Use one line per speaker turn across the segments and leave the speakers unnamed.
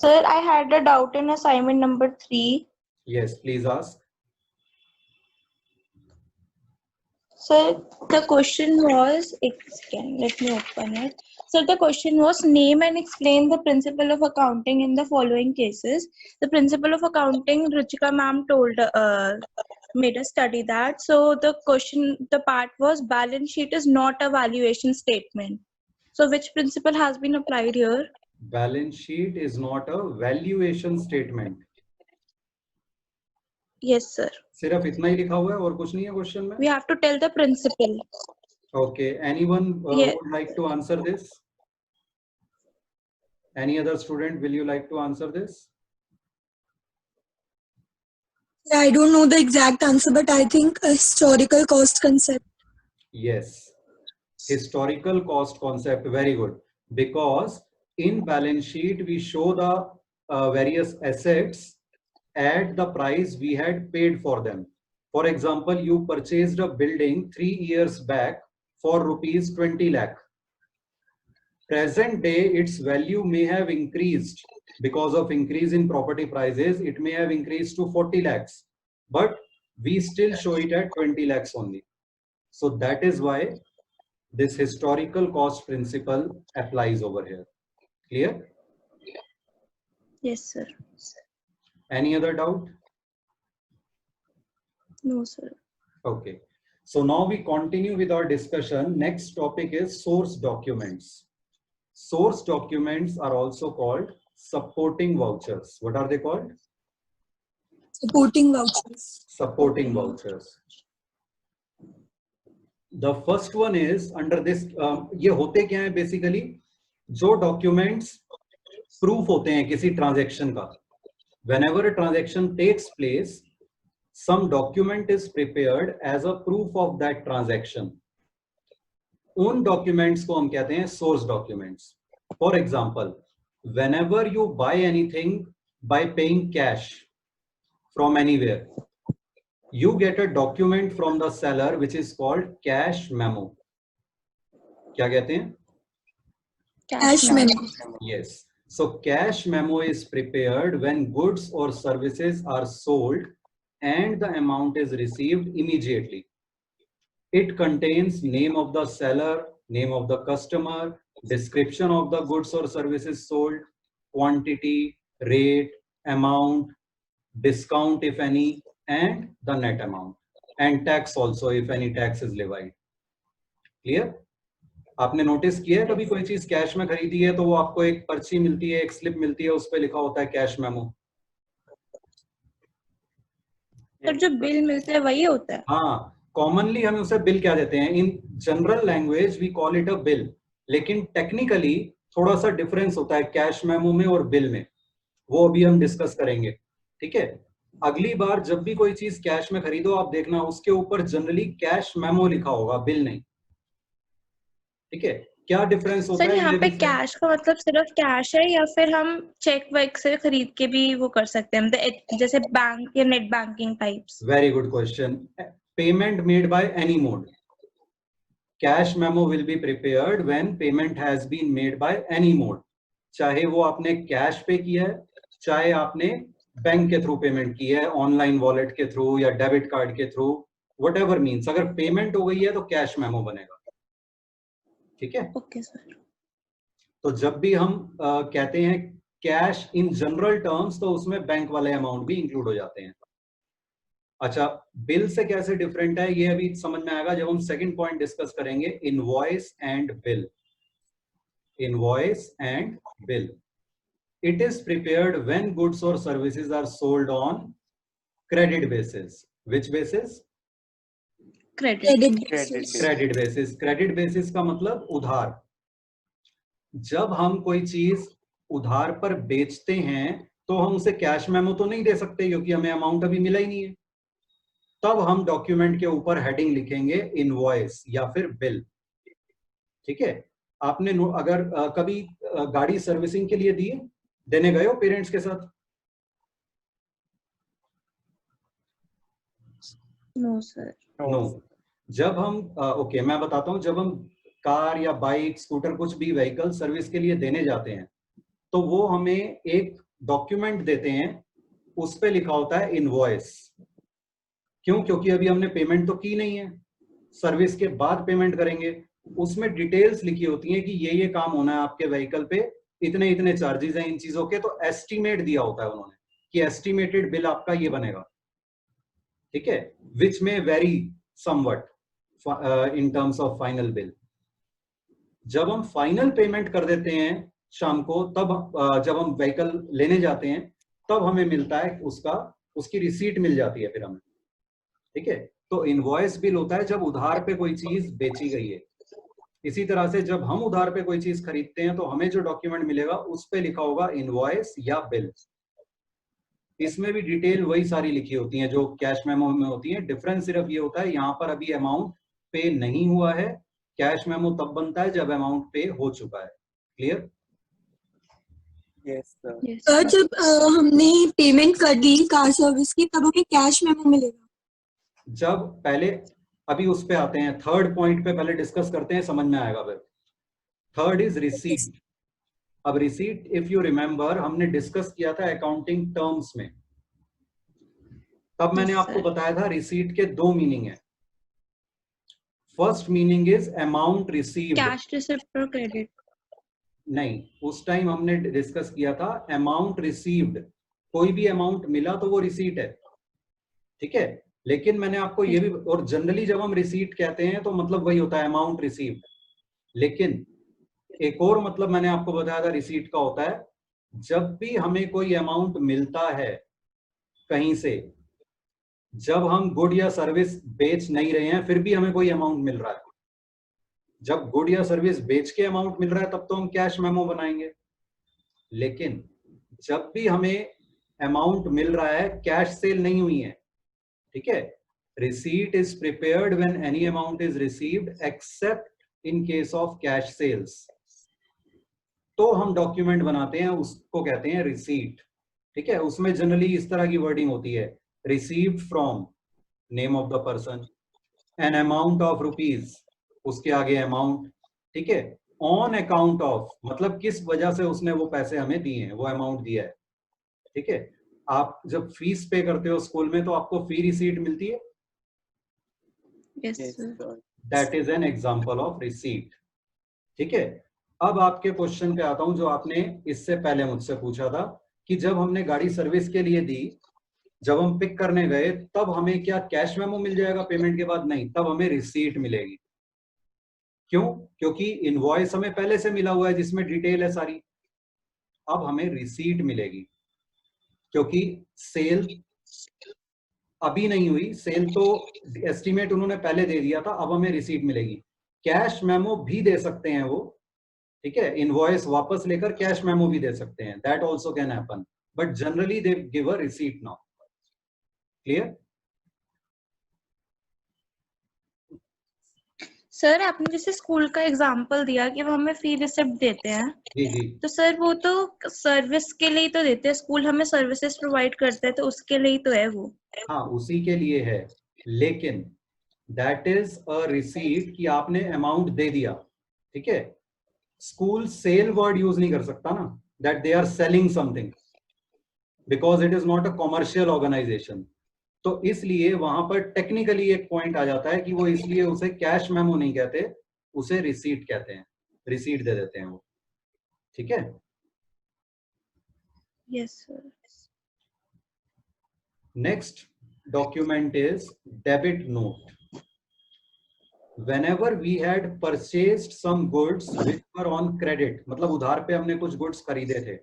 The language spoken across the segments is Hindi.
Sir, I had a doubt in assignment number 3.
Yes, please ask.
Sir, the question was, let me open it. Sir, the question was, name and explain the principle of accounting in the following cases. The principle of accounting, Ruchika ma'am made us study that. So the part was, balance sheet is not a valuation statement. So which principle has been applied here?
Balance sheet is not a valuation statement.
Yes, sir.
सिर्फ इतना ही लिखा हुआ है और कुछ नहीं है क्वेश्चन में?
We have to tell the principle.
Okay, anyone
Yes.
would like to answer this? Any other student, will you like to answer this?
I don't know the exact answer, but I think a historical cost concept.
Yes, historical cost concept, very good. Because in balance sheet, we show the various assets at the price we had paid for them. For example, you purchased a building 3 years back for rupees 20 lakh. Present day, its value may have increased because of increase in property prices. It may have increased to 40 lakhs, but we still show it at 20 lakhs only. So that is why this historical cost principle applies over here. Clear?
Yes, sir.
Any other doubt?
No, sir.
Okay. So now we continue with our discussion. Next topic is source documents. Source documents are also called supporting vouchers. What are they called?
Supporting vouchers.
Supporting vouchers. The first one is under this. ये होते क्या है basically? जो documents proof होते हैं किसी transaction का. Whenever a transaction takes place, some document is prepared as a proof of that transaction. उन documents को हम कहते हैं source documents. For example, whenever you buy anything by paying cash from anywhere, you get a document from the seller which is called cash memo. क्या कहते हैं?
Cash memo.
Yes. So cash memo is prepared when goods or services are sold and the amount is received immediately. It contains name of the seller, name of the customer, description of the goods or services sold, quantity, rate, amount, discount if any, and the net amount, and tax also if any tax is levied. Clear? आपने नोटिस किया है कभी कोई चीज कैश में खरीदी है तो वो आपको एक पर्ची मिलती है, एक स्लिप मिलती है, उस पे लिखा होता है कैश मेमो.
सर जो बिल मिलता है वही होता है.
हाँ, कॉमनली हम उसे बिल क्या देते हैं. In general language we call it a bill, लेकिन टेक्निकली थोड़ा सा डिफरेंस होता है कैश मेमो में और बिल में. वो अभी हम डिस्कस करेंगे. ठीक है. अगली बार जब भी कोई चीज कैश में खरीदो आप देखना उसके ऊपर जनरली कैश मेमो लिखा होगा, बिल नहीं. ठीक है. क्या डिफरेंस होता है?
सर यहाँ पे कैश का मतलब सिर्फ कैश है या फिर हम चेक वेक से खरीद के भी वो कर सकते हैं, मतलब जैसे बैंक या net banking types?
Very good question. Payment made by any mode. Cash memo will be prepared when payment has been made by any mode. चाहे वो आपने कैश पे किया है, चाहे आपने बैंक के थ्रू पेमेंट की है, ऑनलाइन वॉलेट के थ्रू या डेबिट कार्ड के थ्रू, व्हाटएवर मींस, अगर पेमेंट हो गई है तो कैश मेमो बनेगा. ठीक है.
Okay sir.
तो जब भी हम कहते हैं कैश इन जनरल टर्म्स तो उसमें बैंक वाले अमाउंट भी इंक्लूड हो जाते हैं. अच्छा, बिल से कैसे डिफरेंट है ये अभी समझ में आएगा जब हम सेकंड पॉइंट डिस्कस करेंगे, invoice and bill. Invoice and bill. It is prepared when goods or services are sold on credit basis. Which basis?
Credit.
Credit basis. Credit basis का मतलब उधार. जब हम कोई चीज उधार पर बेचते हैं तो हम उसे कैश मेमो तो नहीं दे सकते क्योंकि हमें अमाउंट अभी मिला ही नहीं है. तब हम डॉक्यूमेंट के ऊपर हेडिंग लिखेंगे इनवॉइस या फिर बिल. ठीक है. आपने अगर कभी गाड़ी सर्विसिंग के लिए देने गए हो पेरेंट्स के साथ?
No sir.
नो. जब हम ओके मैं बताता हूं, जब हम कार या बाइक, स्कूटर, कुछ भी व्हीकल सर्विस के लिए देने जाते हैं तो वो हमें एक डॉक्यूमेंट देते हैं उस पे लिखा होता है इनवॉइस। क्यों? क्योंकि अभी हमने पेमेंट तो की नहीं है, सर्विस के बाद पेमेंट करेंगे। उसमें डिटेल्स लिखी होती हैं कि ये काम होना है आपके व्हीकल पे, इतने इतने चार्जेस हैं इन चीजों के, तो एस्टिमेट दिया होता है उन्होंने कि एस्टिमेटेड बिल आपका ये बनेगा, ठीक है, विच में very somewhat in terms of final bill. जब हम फाइनल पेमेंट कर देते हैं शाम को, तब जब हम व्हीकल लेने जाते हैं तब हमें मिलता है उसकी रिसीट मिल जाती है फिर हमें, ठीक है। तो इनवॉइस बिल होता है जब उधार पे कोई चीज बेची गई है। इसी तरह से जब हम उधार पे कोई चीज खरीदते हैं तो हमें जो डॉक्यूमेंट मिलेगा उस पे लिखा होगा इनवॉइस या बिल। इसमें भी डिटेल वही सारी लिखी होती है जो कैश मेमो में होती है। डिफरेंस सिर्फ ये होता है यहाँ पर अभी अमाउंट पे नहीं हुआ है, कैश मेमो तब बनता है जब अमाउंट पे हो चुका है। क्लियर?
Yes sir.
सर जब हमने पेमेंट कर दी कार सर्विस की तब हमें कैश मेमो मिलेगा?
जब पहले, अभी उस पे आते हैं, थर्ड पॉइंट पे पहले डिस्कस करते हैं, समझ में आएगा फिर। Third is receipt. अब रिसीट इफ यू रिमेंबर हमने डिस्कस किया था अकाउंटिंग टर्म्स में, तब मैंने आपको बताया था रिसीट के दो मीनिंग है। First meaning is amount received.
Cash receipt और क्रेडिट?
नहीं, उस टाइम हमने डिस्कस किया था अमाउंट रिसीव्ड, कोई भी अमाउंट मिला तो वो रिसीट है, ठीक है। लेकिन मैंने आपको ये भी, और जनरली जब हम रिसीट कहते हैं तो मतलब वही होता है अमाउंट रिसीव्ड, लेकिन एक और मतलब मैंने आपको बताया था रिसीट का होता है जब भी हमें कोई अमाउंट मिलता है कहीं से, जब हम गुड या सर्विस बेच नहीं रहे हैं फिर भी हमें कोई अमाउंट मिल रहा है। जब गुड या सर्विस बेच के अमाउंट मिल रहा है तब तो हम कैश मेमो बनाएंगे, लेकिन जब भी हमें अमाउंट मिल रहा है, कैश सेल नहीं हुई है, ठीक है, receipt is prepared when any amount is received except in case of cash sales, तो हम डॉक्यूमेंट बनाते हैं, उसको कहते हैं रिसीट, ठीक है। उसमें जनरली इस तरह की वर्डिंग होती है, received from name of the person, an amount of rupees, उसके आगे अमाउंट, ठीक है, ऑन अकाउंट ऑफ, मतलब किस वजह से उसने वो पैसे हमें दिए हैं, वो अमाउंट दिया है, ठीक है। आप जब फीस पे करते हो स्कूल में तो आपको फी रिसीट मिलती है,
yes sir.
That is an example of receipt, ठीक है। अब आपके क्वेश्चन पे आता हूं जो आपने इससे पहले मुझसे पूछा था कि जब हमने गाड़ी सर्विस के लिए दी, जब हम पिक करने गए तब हमें क्या कैश मेमो मिल जाएगा पेमेंट के बाद? नहीं, तब हमें रिसीट मिलेगी। क्यों? क्योंकि इनवॉइस हमें पहले से मिला हुआ है जिसमें डिटेल है सारी। अब हमें रिसीट मिलेगी क्योंकि सेल अभी नहीं हुई, सेल तो एस्टीमेट उन्होंने पहले दे दिया था, अब हमें रिसीट मिलेगी। कैश मेमो भी दे सकते हैं वो, ठीक है, इनवॉइस वापस लेकर कैश मेमो भी दे सकते हैं, that also can happen, but generally they give a receipt now. Clear?
Sir आपने जैसे स्कूल का एग्जांपल दिया कि वो हमें फी रिसिप्ट देते हैं,
जी जी,
तो सर वो तो सर्विस के लिए ही तो देते हैं, स्कूल हमें सर्विसेज प्रोवाइड करता है तो उसके लिए ही तो है वो।
हाँ उसी के लिए है, लेकिन दैट इज अ रिसीट कि आपने अमाउंट दे दिया, ठीक है। स्कूल सेल वर्ड यूज नहीं कर सकता ना, that they are selling something, because it is not a commercial organisation. तो इसलिए वहां पर टेक्निकली एक पॉइंट आ जाता है कि वो इसलिए उसे कैश मेमो नहीं कहते, उसे रिसीट कहते हैं, रिसीट दे देते हैं वो, ठीक है।
Yes sir.
Next document is debit note. Whenever we had purchased some goods which were on credit, मतलब उधार पे हमने कुछ गुड्स खरीदे थे,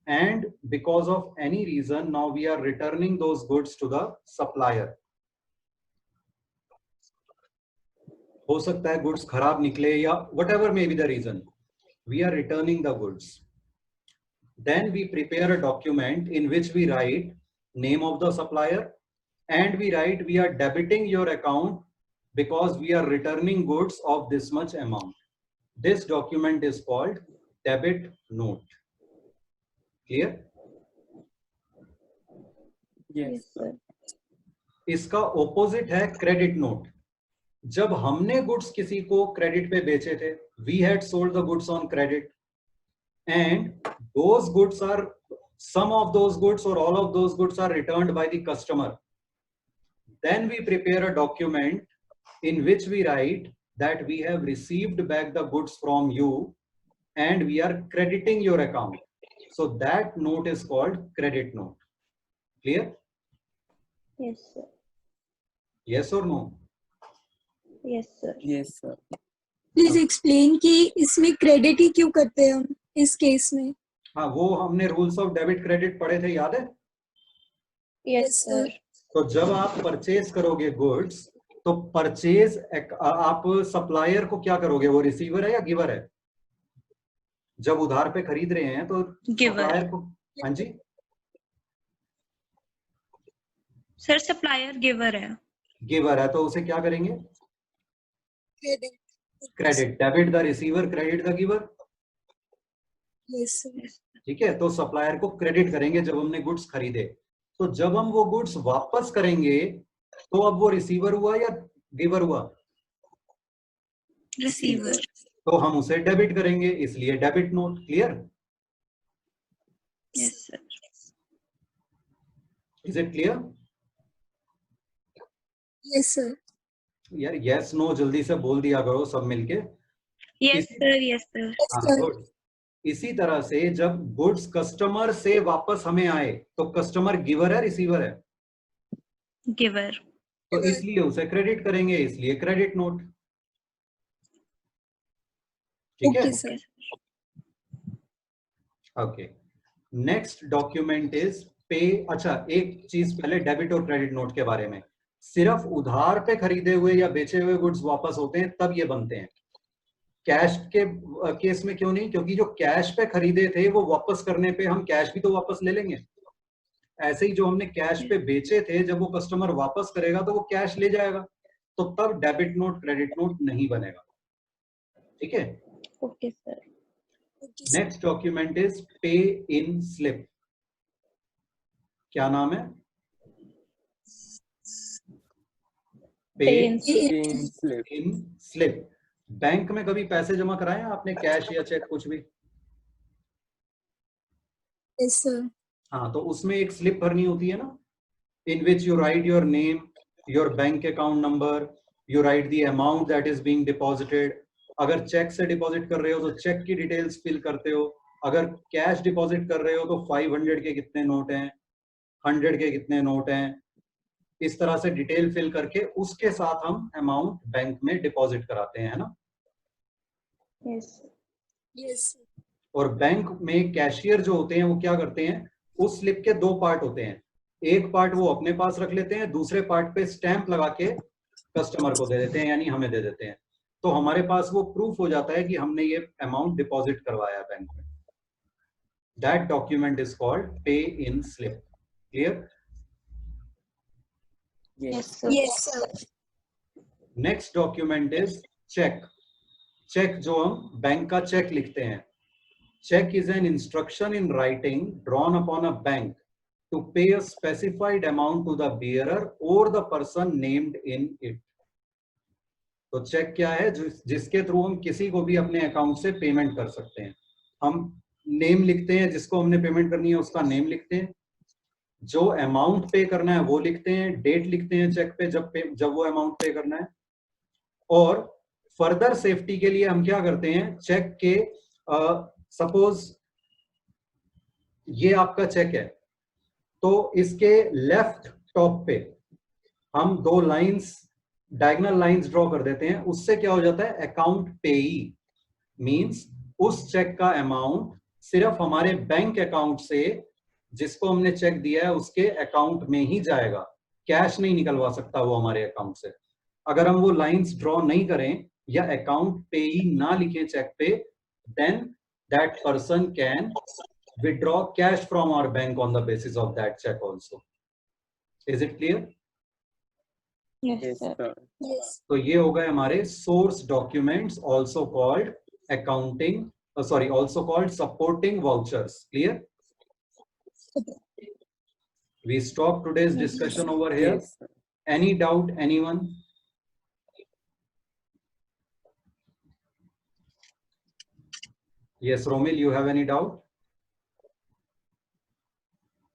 and because of any reason now we are returning those goods to the supplier. हो सकता है गुड्स खराब निकले या whatever may be the reason, we are returning the goods. Then we prepare a document in which we write name of the supplier and we write we are debiting your account because we are returning goods of this much amount. This document is called debit note. Clear?
Yes sir.
इसका ऑपोजिट है क्रेडिट नोट। जब हमने गुड्स किसी को क्रेडिट पे बेचे थे, we had sold the goods on credit and those goods are some of those goods or all of those goods are returned by the customer, then we prepare a document in which we write that we have received back the goods from you and we are crediting your account. So that note is called credit note. Clear?
Yes, sir.
Yes or no?
Yes, sir.
Yes, sir.
Please explain कि इसमें क्रेडिट ही क्यों करते हैं हम इस केस में.
हाँ, वो हमने रूल्स ऑफ डेबिट क्रेडिट पढ़े थे, याद है?
Yes, sir.
तो जब आप परचेज करोगे गुड्स, तो परचेज आप सप्लायर को क्या करोगे? वो रिसीवर है या गिवर है? जब उधार पे खरीद रहे हैं तो
Giver.
सप्लायर को, हाँ जी,
सर सप्लायर गिवर है.
गिवर है, तो उसे क्या करेंगे?
Credit.
Credit. Debit the receiver, credit the giver.
Yes sir.
ठीक है, तो सप्लायर को क्रेडिट करेंगे जब हमने गुड्स खरीदे. तो जब हम वो गुड्स वापस करेंगे तो अब वो रिसीवर हुआ या गिवर हुआ?
रिसीवर.
तो हम उसे डेबिट करेंगे, इसलिए debit note. Clear?
Yes sir.
Is it clear?
Yes sir.
यार यस नो जल्दी से बोल दिया करो सब मिलके.
Yes sir. Yes sir.
हाँ, गुड. इसी तरह से जब गुड्स कस्टमर से वापस हमें आए तो कस्टमर गिवर है रिसीवर है?
गिवर.
तो इसलिए उसे क्रेडिट करेंगे, इसलिए क्रेडिट नोट. ठीक है?
Okay sir.
Okay. Next document is पे. अच्छा, एक चीज पहले डेबिट और क्रेडिट नोट के बारे में. सिर्फ उधार पे खरीदे हुए या बेचे हुए गुड्स वापस होते हैं तब ये बनते हैं. कैश के केस में क्यों नहीं? क्योंकि जो कैश पे खरीदे थे वो वापस करने पे हम कैश भी तो वापस ले लेंगे. ऐसे ही जो हमने कैश पे बेचे थे, जब वो कस्टमर वापस करेगा तो वो कैश ले जाएगा, तो तब डेबिट नोट क्रेडिट नोट नहीं बनेगा. ठीक है?
Okay sir.
Next document is पे इन स्लिप. क्या नाम है? पे
इन
Pin slip.
इन स्लिप. बैंक में कभी पैसे जमा कराए हैं आपने, कैश या चेक कुछ भी?
Yes sir.
हाँ, तो उसमें एक स्लिप भरनी होती है ना, in which you write your name, your bank account number, you write the amount that is being deposited. अगर चेक से डिपॉजिट कर रहे हो तो चेक की डिटेल्स फिल करते हो. अगर कैश डिपॉजिट कर रहे हो तो 500 के कितने नोट हैं, 100 के कितने नोट हैं, इस तरह से डिटेल फिल करके उसके साथ हम अमाउंट बैंक में डिपॉजिट कराते हैं, है ना?
यस.
यस.
और बैंक में कैशियर जो होते हैं वो क्या करते हैं, उस स्लिप के दो पार्ट होते हैं. एक पार्ट वो अपने पास रख लेते हैं, दूसरे पार्ट पे स्टैंप लगा के कस्टमर को दे देते हैं, यानी हमें दे देते हैं. तो हमारे पास वो प्रूफ हो जाता है कि हमने ये अमाउंट डिपॉजिट करवाया है बैंक में. That document is called pay in slip. Clear?
Yes.
Yes sir.
Yes sir.
Next document is cheque. Cheque जो हम बैंक का चेक लिखते हैं. Cheque is an instruction in writing drawn upon a bank to pay a specified amount to the bearer or the person named in it. तो चेक क्या है? जिसके थ्रू हम किसी को भी अपने अकाउंट से पेमेंट कर सकते हैं. हम नेम लिखते हैं, जिसको हमने पेमेंट करनी है उसका नेम लिखते हैं, जो अमाउंट पे करना है वो लिखते हैं, डेट लिखते हैं चेक पे जब वो अमाउंट पे करना है. और फर्दर सेफ्टी के लिए हम क्या करते हैं, चेक के सपोज ये आपका चेक है, तो इसके लेफ्ट टॉप पे हम दो लाइंस, डायगोनल लाइंस ड्रॉ कर देते हैं. उससे क्या हो जाता है, अकाउंट पेई मींस उस चेक का अमाउंट सिर्फ हमारे बैंक अकाउंट से, जिसको हमने चेक दिया है उसके अकाउंट में ही जाएगा. कैश नहीं निकलवा सकता वो हमारे अकाउंट से. अगर हम वो लाइंस ड्रॉ नहीं करें या अकाउंट पेई ना लिखें चेक पे, then that person can withdraw cash from our bank on the basis of that check also. Is it clear?
Yes
Yes,
sir.
sir.
Yes.
तो ये हो गए हमारे source documents, also called accounting, also called supporting vouchers. Clear? We stop today's discussion over here.
Yes, sir.
Any doubt, anyone? Yes, Romil, you have any doubt?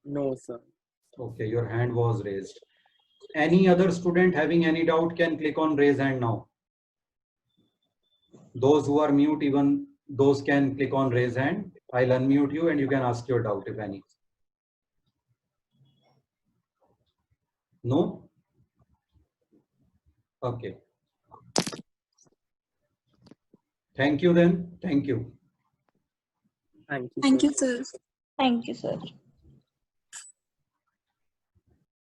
No, sir.
Okay, your hand was raised. Any other student having any doubt can click on raise hand now. Those who are mute, even those can click on raise hand. I'll unmute you and you can ask your doubt if any. No? Okay. Thank you then. Thank you.
Thank you,
Thank
sir.
you, sir.
Thank you, sir.